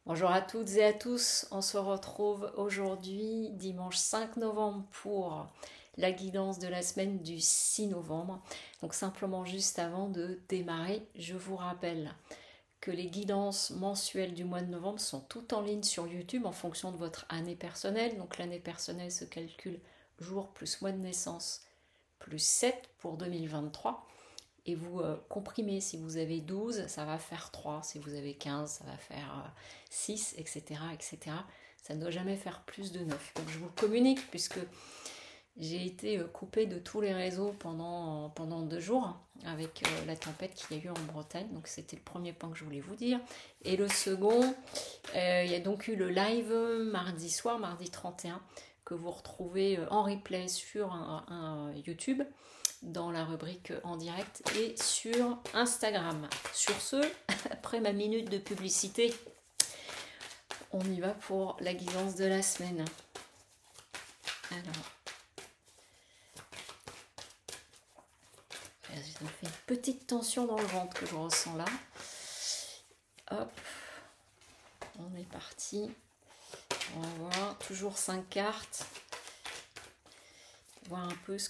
Bonjour à toutes et à tous, on se retrouve aujourd'hui dimanche 5 novembre pour la guidance de la semaine du 6 novembre. Donc simplement juste avant de démarrer, je vous rappelle que les guidances mensuelles du mois de novembre sont toutes en ligne sur YouTube en fonction de votre année personnelle. Donc l'année personnelle se calcule jour plus mois de naissance plus 7 pour 2023. Et vous comprimez, si vous avez 12, ça va faire 3. Si vous avez 15, ça va faire 6, etc., etc. Ça ne doit jamais faire plus de 9. Donc je vous communique puisque j'ai été coupée de tous les réseaux pendant 2 jours avec la tempête qu'il y a eu en Bretagne. Donc c'était le premier point que je voulais vous dire. Et le second, il y a donc eu le live mardi soir, mardi 31, que vous retrouvez en replay sur un YouTube dans la rubrique en direct et sur Instagram. Sur ce, après ma minute de publicité, on y va pour la guidance de la semaine. Alors, ça me fait une petite tension dans le ventre que je ressens là. Hop, on est parti. On va voir, toujours 5 cartes. Voir un peu ce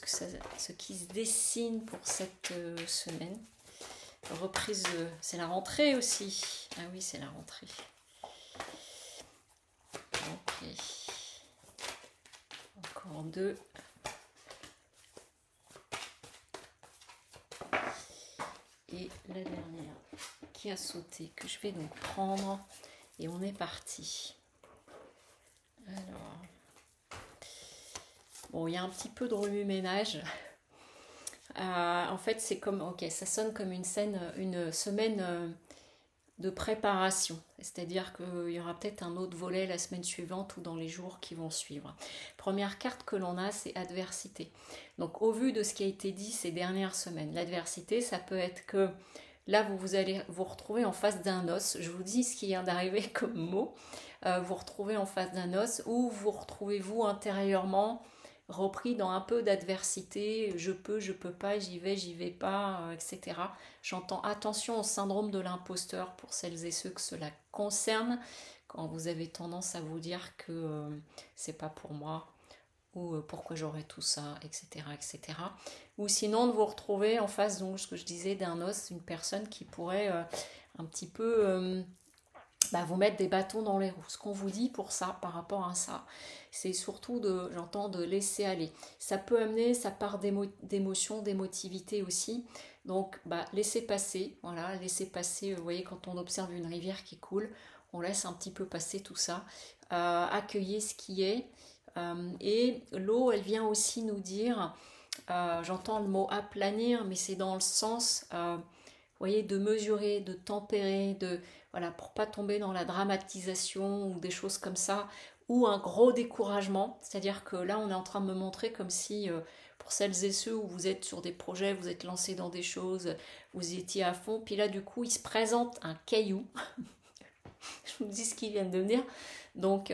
qui se dessine pour cette semaine. Reprise, c'est la rentrée aussi. Ah oui, c'est la rentrée. Ok. Encore 2. Et la dernière qui a sauté, que je vais donc prendre. Et on est parti. Alors. Bon, il y a un petit peu de remue-ménage. En fait, c'est comme, ok, ça sonne comme une semaine de préparation. C'est-à-dire qu'il y aura peut-être un autre volet la semaine suivante ou dans les jours qui vont suivre. Première carte que l'on a, c'est adversité. Donc, au vu de ce qui a été dit ces dernières semaines, l'adversité, ça peut être que là, vous allez vous retrouver en face d'un os. Je vous dis ce qui vient d'arriver comme mot. Vous retrouvez en face d'un os ou vous retrouvez-vous intérieurement repris dans un peu d'adversité, je peux pas, j'y vais pas, etc. J'entends attention au syndrome de l'imposteur pour celles et ceux que cela concerne, quand vous avez tendance à vous dire que c'est pas pour moi, ou pourquoi j'aurais tout ça, etc., etc. Ou sinon de vous retrouver en face, donc ce que je disais, d'un os, une personne qui pourrait un petit peu vous mettre des bâtons dans les roues. Ce qu'on vous dit pour ça, par rapport à ça, c'est surtout j'entends, de laisser aller. Ça peut amener sa part d'émotion, d'émotivité aussi. Donc, laissez passer, voilà, laissez passer. Vous voyez, quand on observe une rivière qui coule, on laisse un petit peu passer tout ça. Accueillez ce qui est. Et l'eau, elle vient aussi nous dire, j'entends le mot aplanir, mais c'est dans le sens, voyez, de mesurer, de tempérer, voilà, pour pas tomber dans la dramatisation ou des choses comme ça, ou un gros découragement. C'est-à-dire que là, on est en train de me montrer comme si, pour celles et ceux où vous êtes sur des projets, vous êtes lancés dans des choses, vous étiez à fond, puis là, du coup, il se présente un caillou. Je vous dis ce qu'il vient de devenir. Donc,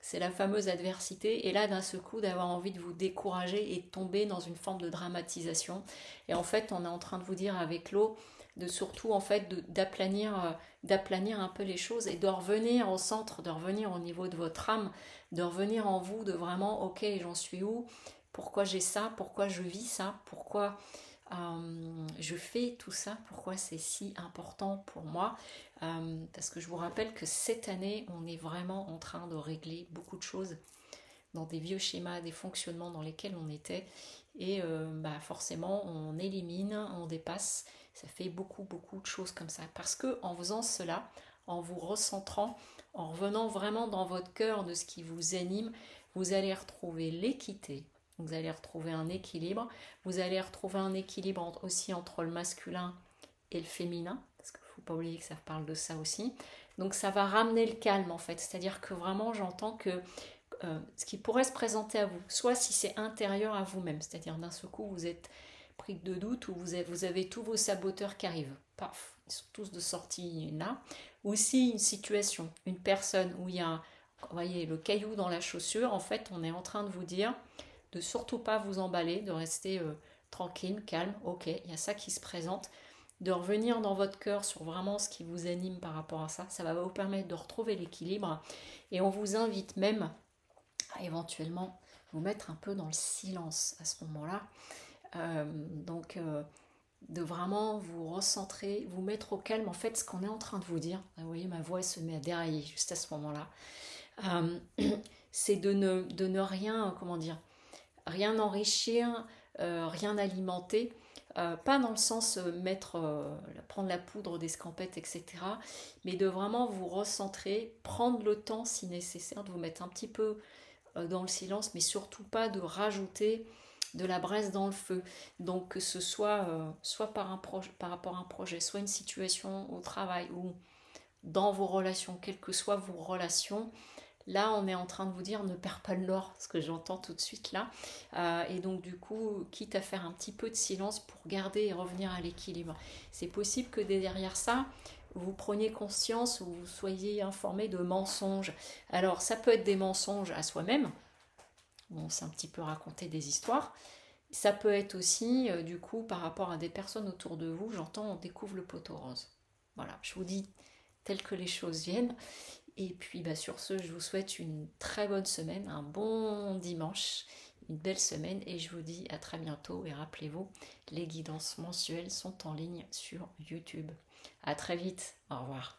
c'est la fameuse adversité. Et là, d'un seul coup, d'avoir envie de vous décourager et de tomber dans une forme de dramatisation. Et en fait, on est en train de vous dire avec l'eau, de surtout en fait d'aplanir un peu les choses et de revenir au centre, de revenir au niveau de votre âme, de revenir en vous, de vraiment ok, j'en suis où, pourquoi j'ai ça, pourquoi je vis ça, pourquoi je fais tout ça, pourquoi c'est si important pour moi, parce que je vous rappelle que cette année on est vraiment en train de régler beaucoup de choses dans des vieux schémas, des fonctionnements dans lesquels on était. Et forcément, on élimine, on dépasse. Ça fait beaucoup, beaucoup de choses comme ça. Parce que en faisant cela, en vous recentrant, en revenant vraiment dans votre cœur de ce qui vous anime, vous allez retrouver l'équité. Vous allez retrouver un équilibre. Vous allez retrouver un équilibre aussi entre le masculin et le féminin. Parce qu'il ne faut pas oublier que ça parle de ça aussi. Donc ça va ramener le calme en fait. C'est-à-dire que vraiment, j'entends que ce qui pourrait se présenter à vous, soit si c'est intérieur à vous-même, c'est-à-dire d'un seul coup vous êtes pris de doute ou vous avez tous vos saboteurs qui arrivent, paf, ils sont tous de sortie là, ou si une situation, une personne où il y a, vous voyez, le caillou dans la chaussure, en fait on est en train de vous dire de surtout pas vous emballer, de rester tranquille, calme, ok, il y a ça qui se présente, de revenir dans votre cœur sur vraiment ce qui vous anime par rapport à ça. Ça va vous permettre de retrouver l'équilibre. Et on vous invite même à éventuellement vous mettre un peu dans le silence à ce moment-là. De vraiment vous recentrer, vous mettre au calme. En fait, ce qu'on est en train de vous dire, vous voyez, ma voix se met à dérailler juste à ce moment-là, c'est de ne rien, comment dire, rien enrichir, rien alimenter, pas dans le sens prendre la poudre d'escampette, etc., mais de vraiment vous recentrer, prendre le temps si nécessaire, de vous mettre un petit peu dans le silence, mais surtout pas de rajouter de la braise dans le feu. Donc que ce soit soit par rapport à un projet, soit une situation au travail ou dans vos relations, quelles que soient vos relations, là, on est en train de vous dire ne perds pas le nord, ce que j'entends tout de suite là. Et donc, du coup, quitte à faire un petit peu de silence pour garder et revenir à l'équilibre. C'est possible que derrière ça, vous preniez conscience ou vous soyez informé de mensonges. Alors, ça peut être des mensonges à soi-même. On s'est un petit peu raconté des histoires. Ça peut être aussi, du coup, par rapport à des personnes autour de vous. J'entends, on découvre le poteau rose. Voilà, je vous dis tel que les choses viennent. Et puis sur ce, je vous souhaite une très bonne semaine, un bon dimanche, une belle semaine et je vous dis à très bientôt. Et rappelez-vous, les guidances mensuelles sont en ligne sur YouTube. À très vite, au revoir.